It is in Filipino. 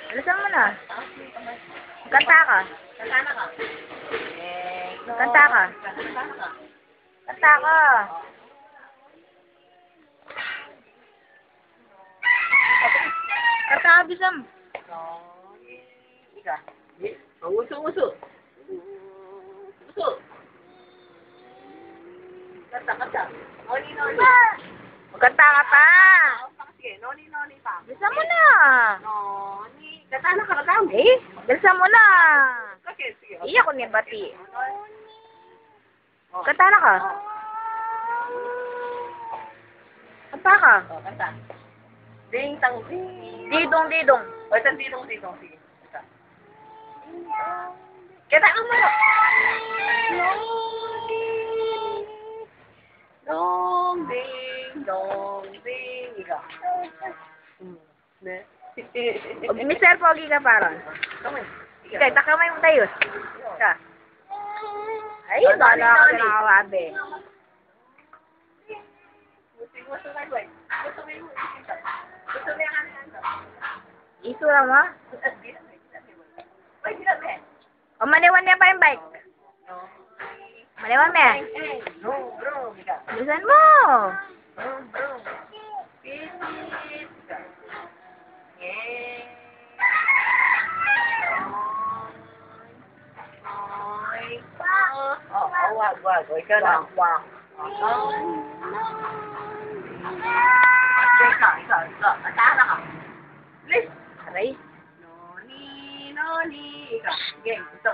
Alisan mo na. Kanta ka. Kanta na ka. Kanta ka. Kanta ka. Kanta ka, Bisam. Ika. Uso. Uso. Kanta. Noni. Kanta ka pa. Sige, noni pa. Bilisan mo na. Noni. Kanta na ka. Eh, bilisan mo na. Okay, sige. Iya ko niya bati. Kanta na ka. Kanta ka. Kanta. Ding tang ding. Didong. O, ito didong. Sige. Kanta. Kanta ka mo. Dong ding. Ika. Ne. Mr. Pogi ka parang. Kamay. Kaya takamay mo tayo. Ka. Ay, bala ka na nakawabi. Gusto mo Isura mo? O, maniwan niya pa yung bike. Maniwan niya. No, bro. Bilisan mo. Bro. Wag. Ikaw na. Wow. Ikaw. Atara ka. Please. Aray. Noni. Ikaw. Game. Ito.